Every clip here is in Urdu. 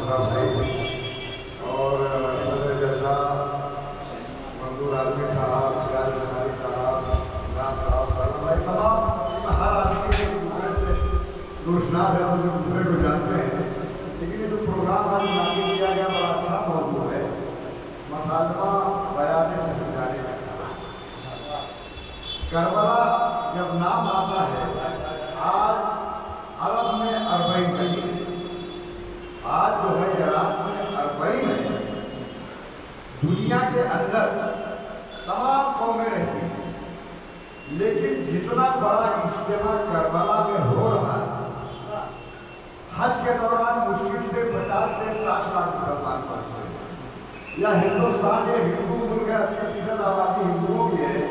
شدہ بھائی اور صدر جلسہ منظور عالمی صاحب، سراج بخاری صاحب، عمران صاحب، سلام بھائی، تمام ہر آدمی ایک دوسرے سے روشناس ہے اور جو دوسرے کو جانتے ہیں. لیکن یہ جو پروگرام آج منعقد کیا گیا بڑا اچھا موضوع ہے، مطالبہ بیان شہیدان کربلا. کربلا جب نام آتا ہے، آج عرب میں 40 نہیں، آج جو ہے عراق میں 40 ہے. دنیا کے اندر تمام قومیں رہتی ہیں، لیکن جتنا بڑا اجتماع کربلا میں ہو رہا ہے، حج کے دوران مشکل سے 50 سے 60 لاکھ مسلمان پہنچتے ہیں. یا ہندوستان ایک ہندو ملک ہے، 80% آبادی ہندوؤں کی ہے.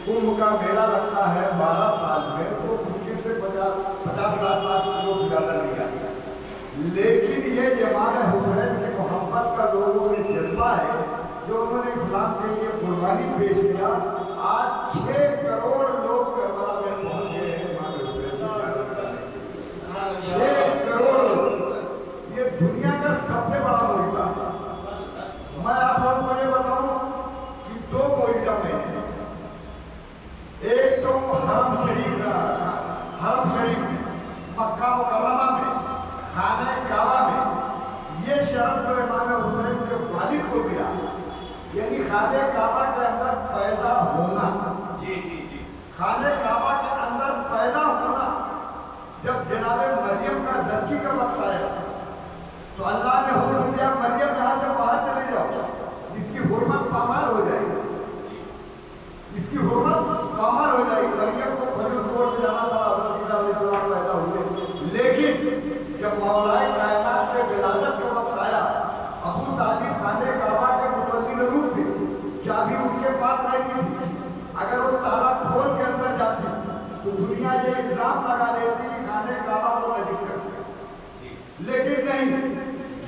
کمبھ کا میلہ لگتا ہے 12 سال میں، تو مشکل سے 50 لاکھ لوگ زیادہ نہیں آتے. لیکن یہ امام حسین کی محبت کا لوگوں میں جذبہ ہے جو انہوں نے اسلام کے لیے قربانی پیش کیا. آج 6 کروڑ لوگ کربلا میں پہنچ گئے ہیں امام حسین کی زیارت کرنے کے لیے. 6 کروڑ، یہ دنیا کا سب سے بڑا معجزہ ہے. میں آپ لوگوں کو یہ بتاؤں کہ 2 معجزہ میں ہیں. ایک تو حرم شریف مکہ مکرمہ میں، خانہ کعبہ میں یہ شرط جو امام حسین کے والد کو ملا، یعنی خانہ کعبہ کے اندر پیدا ہونا. خانہ کعبہ کے اندر پیدا ہونا. جب جناب مریم کا زچگی کا وقت آیا تو اللہ نے حکم دیا مریم یہاں سے باہر چلے جاؤ، اس کی حرمت پامال ہو جائے گی، اس کی حرمت پامال ہو جائے گی. مریم کو کھجور کوٹ میں جانا پڑا، حضرت عیسیٰ علیہ السلام پیدا ہوئے. لیکن جب مولا کائنات کے ولادت کا وقت آیا، ابو طالب خانہ کعبہ کے متولی ضرور تھے، چابی ان کے پاس رہتی تھی. اگر وہ تالا کھول کے اندر جاتی تو دنیا یہ الزام لگا دیتی کہ خانہ کعبہ کو نجس کرتے ہیں. لیکن نہیں،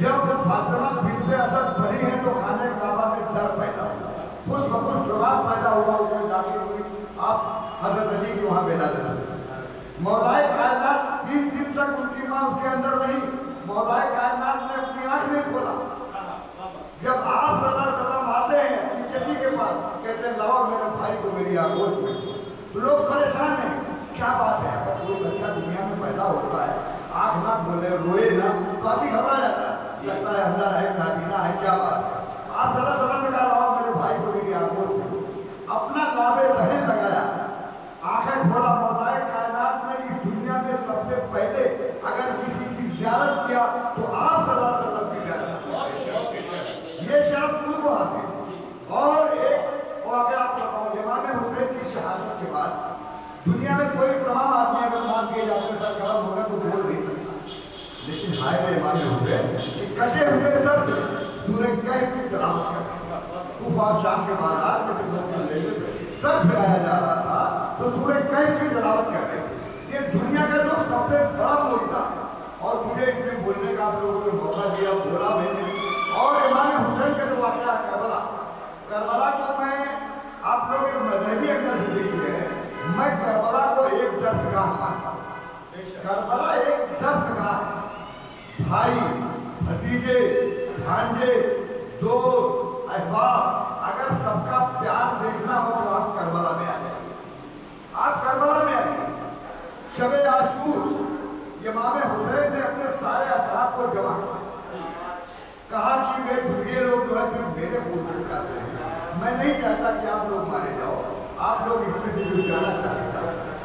جب فاطمہ بنت اسد بڑی ہیں تو خانہ کعبہ میں ڈر پیدا ہوا، خود بخود شباب پیدا ہوا، اس میں داخل ہوئی. آپ حضرت علی کی وہاں ولادت ہوئی. مولا کائنات 3 دن تک ان کی ماں اس کے اندر رہی. مولا کائنات نے اپنی آنکھ نہیں کھولا. جب آپ صلی اللہ علیہ وسلم آتے ہیں اپنی چچی کے پاس، کہتے ہیں لاؤ میرے بھائی کو میری آغوش میں. تو لوگ پریشان ہیں، کیا بات ہے؟ اگر کوئی بچہ دنیا میں پیدا ہوتا ہے، آنکھ نہ کھولے، روئے نہ، تو آدمی گھبرا جاتا ہے، لگتا ہے حملہ ہے، نابینا ہے، کیا بات ہے؟ آپ صلی اللہ علیہ وسلم نے کہا لاؤ میرے بھائی کو میری آغوش میں. اپنا کعبے پہن لگایا، آنکھیں کھولا. مولا کائنات نے اس دنیا میں سب سے پہلے اگر کسی کی زیارت کیا تو آپ صلی اللہ علیہ وسلم کی زیارت کیا. یہ شرف ان کو حاصل. اور ایک واقعہ آپ بتاؤں، امام حسین کی شہادت کے بعد دنیا میں کوئی تمام آدمی اگر مان دیے جاتے ہیں سر کرم ہوگا تو بول نہیں سکتا. لیکن ہائے امام حسین کٹے ہوئے سر سے سورہ کہف کی تلاوت کرتے ہیں. کوفہ شام کے بازار میں جب لوگ لے سر پھیلایا جا رہا تھا تو سورہ کہف کی تلاوت کر رہے تھے. یہ دنیا کا جو سب سے بڑا معجزہ ہے. اور مجھے اس میں بولنے کا آپ لوگوں نے موقع دیا، بولا میں نے. اور امام حسین کا جو واقعہ کربلا کو میں آپ لوگ مذہبی اندر سے دیکھتے ہیں، میں کربلا کو ایک درسگاہ مانتا ہوں. کربلا ایک درسگاہ ہے. بھائی، بھتیجے، بھانجے، دوست، احباب، اگر سب کا پیار دیکھنا ہو تو آپ کربلا میں آ جائیں. آپ کربلا میں آئیں. شب عاشور امام حسین نے اپنے سارے اصحاب کو جمع کہا کہ یہ لوگ جو ہے پھر میرے خون میں کھاتے ہیں. میں نہیں چاہتا کہ آپ لوگ مارے جاؤ، آپ لوگ اس میں سے جو جانا چاہتے ہیں.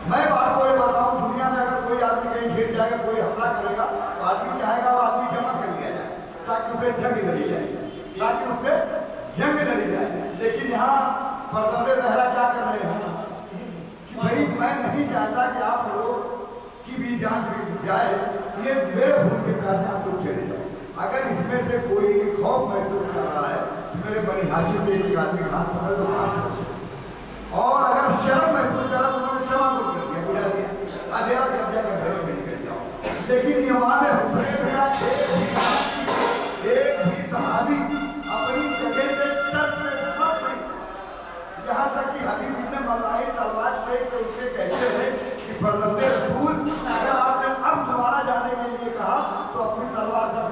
میں بات کو یہ بتاؤں، دنیا میں اگر کوئی آدمی کہیں گر جائے گا، کوئی حملہ کرے گا تو آدمی چاہے گا وہ آدمی جمع کر لیا جائے تاکہ اسے جنگ لڑی جائے. لیکن یہاں فرزند زہرا کیا کر رہے ہیں کہ بھائی میں نہیں چاہتا کہ آپ لوگ کی بھی جان جائے، یہ میرے خون کے پیاسے آپ لوگ چلے جائیں. اگر اس میں سے کوئی خوف محسوس کر رہا ہے میرے بنی ہاشم کے ایک آدمی ہاتھ پکڑ تو ہاتھ چھوڑ دیا. اور اگر شرم محسوس کر رہا تو انہوں نے شمع کو کر دیا، بجھا دیا، اندھیرا کر دیا کہ گھروں میں نکل جاؤ. لیکن امام حسین کا ایک بھی صحابی اپنی جگہ سے ٹچ میں مت نہیں. یہاں تک کہ حبیب ابن مظاہر تلوار ٹیک کے اس سے کہتے ہیں کہ فرزند رسول اگر آپ نے اب دوبارہ جانے کے لیے کہا تو اپنی تلوار کا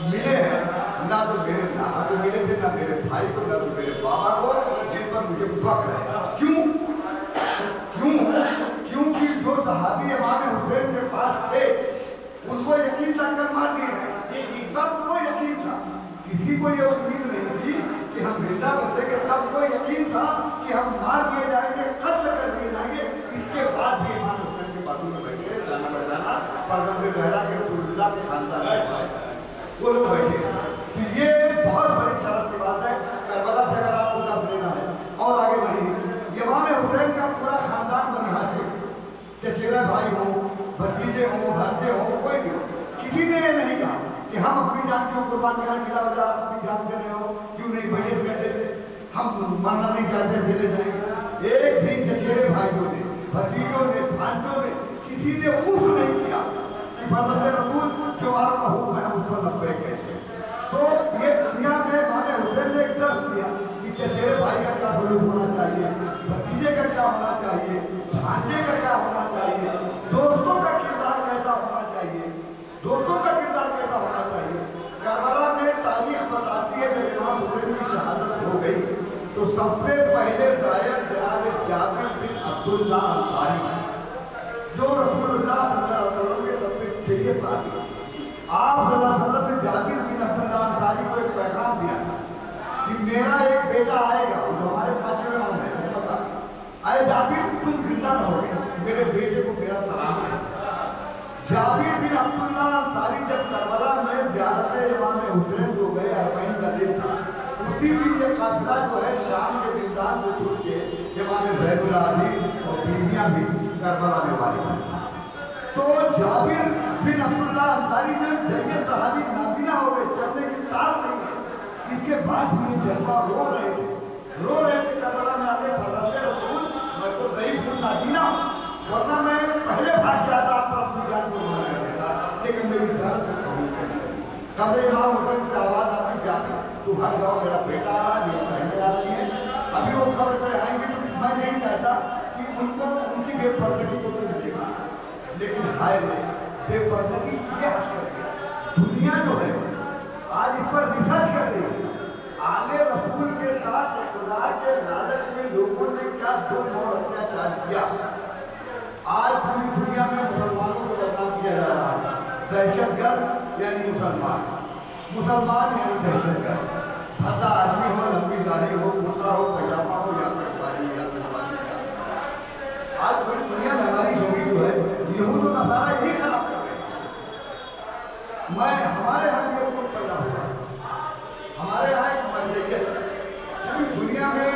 ملے ہیں نہ تو میرے نانا کو ملے تھے، نہ میرے بھائی کو، نہ تو میرے بابا کو، جن پر مجھے فخر ہے۔ کیوں؟ کیونکہ جو صحابی امام حسین کے پاس تھے ان کو یقین تھا کر مار دیے ہیں، سب کو یقین تھا، کسی کو یہ امید نہیں تھی کہ ہم زندہ بچیں گے، سب کو یقین تھا کہ ہم مار دیے جائیں گے، قتل کر دیے جائیں گے۔ اس کے بعد بھی امام حسین کے بازو میں بیٹھے جانا بچانا فرزند زہرا کے رسول اللہ کے خاندان میں وہ لوگ بیٹھے۔ تو یہ بہت بڑی شرف کی بات ہے۔ کربلا سے اگر آپ کو نفس لینا ہے اور آگے بڑھیے، امام حسین کا پورا خاندان بنی ہاشم، چچیرا بھائی ہو، بھتیجے ہوں، بھانجے ہوں، کوئی بھی ہو، کسی نے یہ نہیں کہا کہ ہم اپنی جان کیوں قربان کرنے کے لیے آپ اپنی جان دے رہے ہو، کیوں نہیں بیعت کر لیتے، ہم مرنا نہیں چاہتے چلے جائیں گے۔ ایک بھی چچیرے بھائیوں نے، بھتیجوں نے، بھانجوں نے کسی نے اف نہیں کیا کہ فرزند رسول جو آپ کا حکم ہے اس پر لبیک کہتے ہیں۔ تو یہ دنیا میں امام حسین نے ایک درس دیا کہ چچیرے بھائی کا کیا سلوک ہونا چاہیے، بھتیجے کا کیا ہونا چاہیے، بھانجے کا کیا ہونا چاہیے، دوستوں کا کردار کیسا ہونا چاہیے، دوستوں کا کردار کیسا ہونا چاہیے۔ کربلا میں تاریخ بتاتی ہے جب امام حسین کی شہادت ہو گئی تو سب سے پہلے ظاہر جناب جابر بن عبداللہ انصاری جو رسول اللہ صلی اللہ علیہ وسلم کے سب سے چاہیے تابعی، آپ صلی اللہ علیہ وسلم نے جابر بن عبداللہ انصاری کو ایک پیغام دیا تھا کہ میرا ایک بیٹا آئے گا، جو ہمارے پانچویں امام ہے اے جابر تم زندہ رہو گے، میرے بیٹے کو میرا سلام ہے۔ جابر بن عبداللہ انصاری جب کربلا میں زیارت امام حسین کو گئے، 40 کا دن تھا، اسی دن یہ قافلہ جو ہے شام کے زندان کو چھوڑ کے امام زین العابدین اور بیویاں بھی کربلا میں والی ہوئی۔ تو جابر بن عبداللہ انصاری میں جیسے صحابی نابینا ہو گئے، چلنے کی طاقت نہیں ہے، اس کے بعد بھی یہ جلوہ رو رہے تھے کربلا میں آگے فرزند رسول میں تو ضعیف ہوں، نابینا ہوں، ورنہ میں پہلے بھاگ جاتا آپ پر اپنی جان کو مار کر دیتا، لیکن میری ضرورت کو قبول کر لیا۔ قبر امام حسین کی آواز آتی جاتی تو بھاگ جاؤ، میرا بیٹا آ رہا ہے، میری بہنیں آتی ہیں، ابھی وہ قبر پہ آئیں گے تو میں نہیں چاہتا کہ ان کو ان کی بے پردگی کو تم دیکھا، لیکن ہائے بے پردگی یہ حق کر دیا۔ دنیا جو ہے آج اس پر ریسرچ کر رہی ہے، آل رسول کے ساتھ اقتدار کے لالچ میں لوگوں نے کیا ظلم اور اتیاچار کیا۔ آج پوری دنیا میں مسلمانوں کو بدنام کیا جا رہا ہے، دہشت گرد یعنی مسلمان یعنی دہشت گرد، بھدا آدمی ہو، لمبی داڑھی ہو، کرتا ہو، پائجامہ ہو، یا کٹواری یا کٹواری کا۔ آج پوری دنیا میں ہماری شبی جو ہے یہود و نصارہ یہی خراب کر رہے ہیں۔ ہمارے ہاں یہ حکم پیدا ہوا، ہمارے یہاں ایک مرجعیت، پوری دنیا میں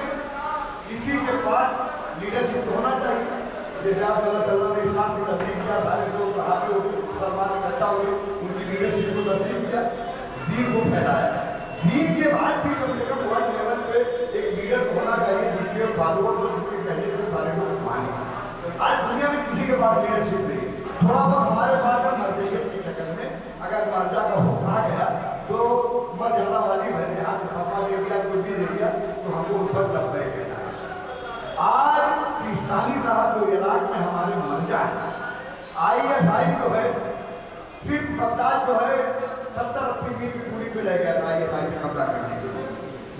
کسی کے پاس لیڈرشپ ہونا چاہیے، جیسے آپ صلی اللہ علیہ وسلم نے اسلام کی تبلیغ کیا، سارے لوگ صحابہ مسلمان اکٹھا ہوئے، ان کی لیڈرشپ کو تسلیم کیا، دین کو پھیلایا۔ دین کے بعد بھی کم سے کم ورلڈ لیول پہ ایک لیڈر ہونا چاہیے جس کے فالوور کو جس کے پہلے سے سارے لوگ مانیں۔ آج دنیا میں کسی کے پاس لیڈرشپ نہیں، تھوڑا بہت ہمارے پاس مرجعیت کی شکل میں اگر مرجع کا حکم آ گیا تو مرجعہ والی بھلے ہاتھ خفا دے دیا، کچھ بھی دے دیا تو ہم کو اس پر لبیک کہنا ہے۔ آج سیستانی صاحب جو عراق میں ہمارے مرجع ہیں، ISI جو ہے صرف بغداد جو ہے 70-80 میل کی دوری پہ رہ گیا تھا ISI سے قبضہ کرنے کے لیے،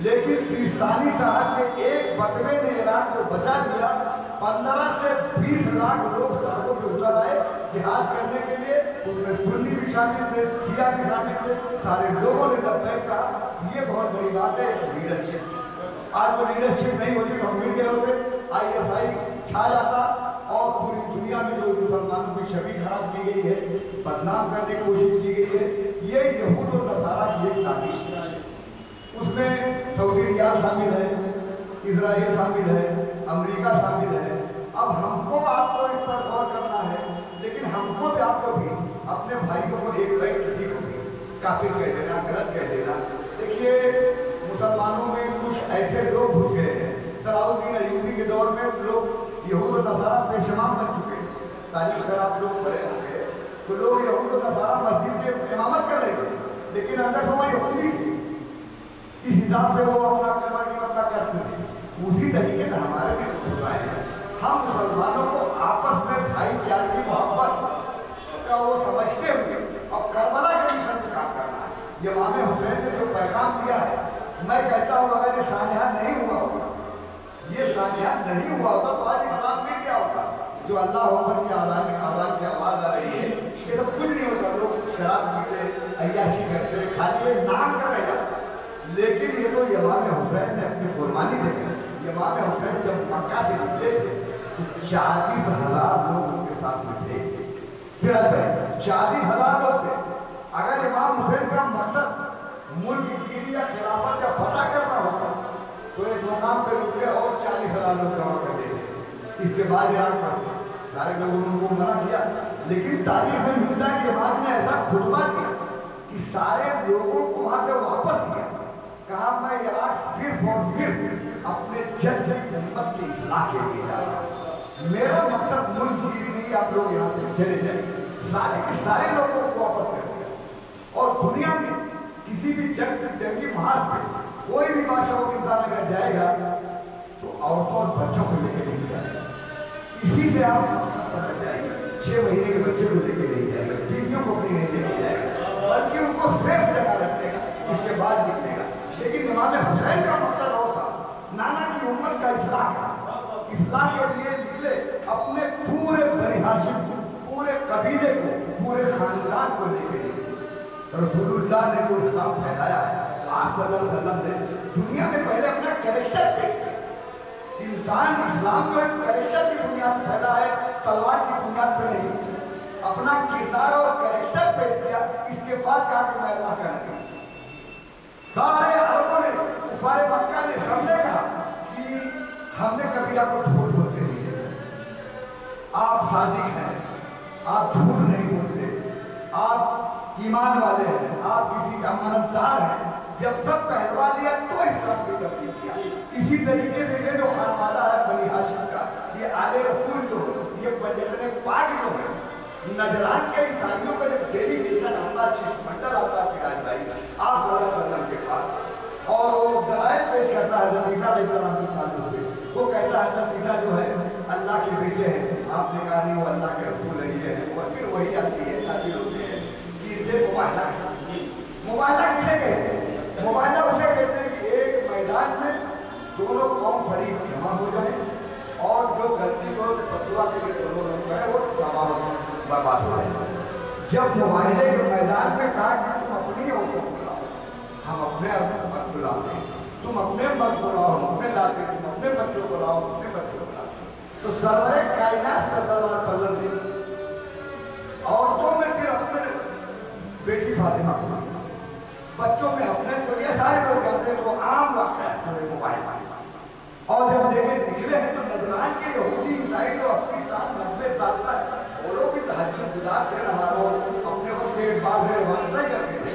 لیکن سیستانی صاحب کے ایک فتوے نے عراق کو بچا لیا۔ 15 سے 20 لاکھ لوگ سڑکوں پہ اتر آئے جہاد کرنے کے لیے، اس میں سنی بھی شامل تھے، شیعہ بھی شامل تھے، سارے لوگوں نے لبیک کہا۔ یہ بہت بڑی بات ہے، لیڈرشپ۔ آج وہ لیڈرشپ نہیں ہوتی تو ہم مل گئے ہوتے، ISI چھا جاتا اور پوری دنیا میں جو مسلمانوں کی شبیہ خراب کی گئی ہے، بدنام کرنے کی کوشش کی گئی ہے، یہ یہود و نصارہ کی ایک سازش ہے۔ اس میں سعودی ریاض شامل ہے، اسرائیل شامل ہے، امریکہ شامل ہے۔ اب ہم کو آپ کو اس پر غور کرنا ہے، لیکن ہم کو بھی آپ کو بھی اپنے بھائیوں کو ایک بیک کسی کو بھی کافر کہہ دینا، غلط کہہ دینا۔ دیکھیے مسلمانوں میں کچھ ایسے لوگ گھس گئے ہیں، صلاح الدین ایوبی کے دور میں لوگ یہود و نصارہ پیشمان بن چکے ہیں۔ تاریخ اگر آپ لوگ پڑھے ہوں گے تو لوگ یہود و نصارہ مسجد کے امامت کر رہے تھے، لیکن اندر وہ یہودی تھی، اس حساب سے وہ اپنا کنورٹنگ اپنا کرتے تھے۔ اسی طریقے سے ہمارے بھی خدائے ہیں، ہم مسلمانوں کو آپس میں بھائی چارگی محبت کا وہ سمجھتے ہوئے اور کربلا کے مشن پہ کام کرنا ہے۔ یہ میں کہتا ہوں اگر یہ سانحہ نہیں ہوا ہوتا، یہ سانحہ نہیں ہوا ہوتا تو آج اسلام میں کیا ہوتا؟ جو اللہ اکبر کی آواز کی آواز آ رہی ہے، یہ سب کچھ نہیں ہوتا. لوگ شراب پیتے، عیاشی کرتے، خالی یہ نام کا رہ جاتا. لیکن یہ تو امام حسین نے اپنی قربانی دے دی. امام حسین جب مکہ سے نکلے تھے تو 40,000 لوگ ان کے ساتھ میں تھے. پھر 40,000 لوگ تھے. اگر امام حسین کا مقصد ملک گیری یا خلافت یا فتح کرنا ہوتا تو ایک مقام پہ رک کے اور 40,000 لوگ جمع کر لیتے. اس کے بعد عراق پڑھتے. سارے لوگوں نے ان کو منع کیا، لیکن تاریخ میں ملتا ہے کہ امام نے ایسا خطبہ دیا کہ سارے لوگوں کو وہاں سے واپس کیا. کہا میں عراق صرف اور صرف اپنے جد کی امت کی اصلاح کے لیے جا رہا ہوں. میرا مقصد ملک گیری نہیں، آپ لوگ یہاں سے چلے جائیں. سارے کے سارے لوگوں کو واپس کر دیا. اور دنیا میں کسی بھی جنگی محاذ پہ کوئی بھی بادشاہ و انسان اگر جائے گا تو عورتوں اور بچوں کو لے کے نہیں جائے گا. اسی سے آپ پکڑ جائیں گے. 6 مہینے کے بچے کو لے کے نہیں جائے گا، بیویوں کو اپنی نہیں لے کے جائے گا، بلکہ ان کو سیف جگہ رکھے گا. اس کے بعد نکلے گا. لیکن امام حسین کا مقصد اور تھا، نانا کی امت کا اصلاح کرنا. اصلاح کے لیے نکلے، اپنے پورے بنی ہاشم کو، پورے قبیلے کو، پورے خاندان کو لے کے نکلے. رسول اللہ نے جو اسلام پھیلایا ہے، آپ صلی اللہ علیہ وسلم نے دنیا میں پہلے اپنا کریکٹر پیش کیا. انسان اسلام جو ہے کریکٹر کی بنیاد پہ پھیلا ہے، تلوار کی بنیاد پہ نہیں. اپنا کردار اور کریکٹر پیش کیا. اس کے بعد کہا کہ میں اللہ کا نبی. سارے عربوں نے، کفار مکہ نے، سب نے کہا کہ ہم نے کبھی آپ کو جھوٹ بولتے نہیں دیکھا. آپ صادق ہیں، آپ جھوٹ نہیں بولتے، آپ ایمان والے ہیں، آپ کسی کا امانتدار ہیں. جب تک پہلوا لیا تو اسلام کی تبلیغ کیا. اسی طریقے سے یہ جو خانوادہ ہے بنی ہاشم کا، یہ آل رسول جو ہے، یہ بجرن پاک جو ہے، نجران کے عیسائیوں کا جب ڈیلیگیشن آتا، شش منڈل آتا سراج بھائی آپ صلی اللہ علیہ وسلم کے پاس، اور وہ دلائل پیش کرتا ہے حضرت عیسیٰ علیہ السلام کے تعلق سے. وہ کہتا ہے حضرت عیسیٰ جو ہے اللہ کے بیٹے ہیں. آپ نے کہا نہیں، وہ اللہ کے رسول نہیں ہے. اور پھر وہی آتی ہے، نازل ہوتے ہیں کہ اسے مباہلہ ہے. مباہلہ کسے کہتے ہیں؟ مباہلہ اسے کہتے ہیں کہ ایک میدان میں دونوں قوم فریق جمع ہو جائے اور جو غلطی کو فتوا کے لیے دونوں لوگ کریں وہ تباہ برباد ہو جائے. جب مباہلے کے میدان میں کہا کہ تم اپنی عورتوں کو لاؤ، ہم اپنے مرد کو لاتے ہیں، تم اپنے مرد کو لاؤ، ہم اپنے لاتے ہیں، تم اپنے بچوں کو لاؤ، اپنے بچوں کو لاتے ہیں. تو سرور کائنات صلی اللہ علیہ وسلم نے عورتوں میں صرف بیٹی فاطمہ کو، بچوں میں اپنے کو لیا. سارے لوگ جانتے ہیں وہ عام واقعہ ہے پورے موبائل میں. اور جب لے کے نکلے ہیں تو نجران کے یہودی عیسائی جو 80 سال 90 سال تک وہ لوگ بھی تہجد گزار تھے، ہماروں اپنے وقت کے بعد واسطہ کرتے تھے،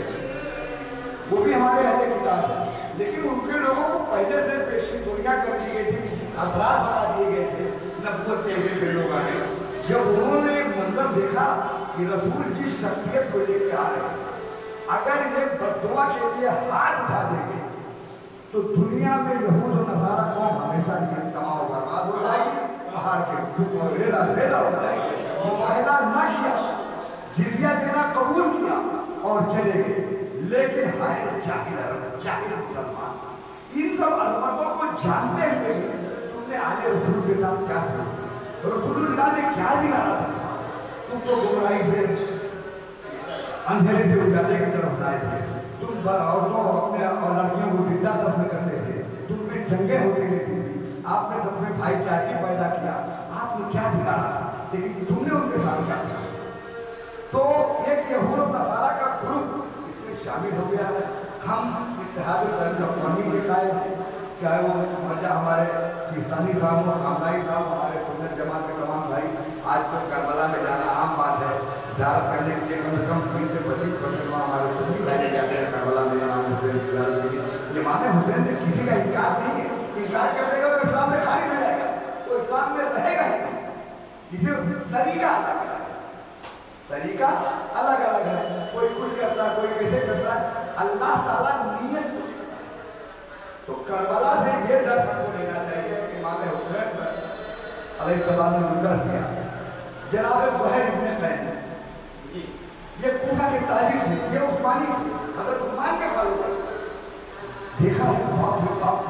وہ بھی ہمارے اہل کتاب ہیں. لیکن ان کے لوگوں کو پہلے سے پیشین گوئیاں کر دی گئی تھی، اثرات بنا دیے گئے تھے. نبوت کے لیے لوگ آئے. جب انہوں نے منظر دیکھا کہ رسول جس شخصیت کو لے کے آ رہے ہیں، اگر یہ بددعا کے لیے ہاتھ اٹھا دیں گے تو دنیا میں یہود و نصارہ قوم ہمیشہ کی تباہ و برباد ہو جائے گی، پہاڑ کے ریلا ہو جائے گی. مباہلہ نہ کیا، جزیہ دینا قبول کیا اور چلے گئے. لیکن ہائے جاہل مسلمان، ان سب عظمتوں کو جانتے ہوئے تم نے آل رسول کے ساتھ کیا سنا؟ رسول اللہ نے کیا بگاڑا تھا؟ تم کو گمراہی سے، اندھیرے سے اجالے کی طرف لائے تھے. تم عورتوں اپنے اور لڑکیوں کو زندہ دفن کرتے تھے. تم میں جنگیں ہوتی رہتی تھی. آپ نے سب میں بھائی چارگی پیدا کیا. آپ نے کیا بگاڑا تھا؟ لیکن تم نے ان کے ساتھ کیا کیا؟ تو ایک یہود و نصارہ کا گروپ اس میں شامل ہو گیا ہے. ہم اتحاد بین الاقوامی کے قائم ہیں، چاہے وہ مرجع ہمارے سیستانی صاحب ہو، خامنائی صاحب، ہمارے سنت جماعت کے تمام بھائی. آج تو کربلا میں جانا عام بات ہے. زیارت کرنے کے لیے کم سے کم 20 سے 25% ہمارے سنی بھائی جاتے ہیں کربلا میں امام حسین کی زیارت کے لیے. امام حسین نے کسی کا انکار نہیں ہے. انکار کر دے گا تو اسلام میں خارج ہو جائے گا، وہ اسلام میں رہے گا ہی نہیں. یہ طریقہ الگ ہے، طریقہ الگ الگ ہے. کوئی کچھ کرتا ہے، کوئی کیسے کرتا ہے. اللہ تعالیٰ نیت کو دیتا ہے. تو کربلا سے یہ ڈر سب کو لینا چاہیے کہ امام حسین علیہ السلام نے مدر کیا. جناب زہیر ابن قین یہ کوفہ کے تاجر تھے، یہ عثمانی تھے، حضرت عثمان کے فاروق دیکھا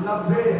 90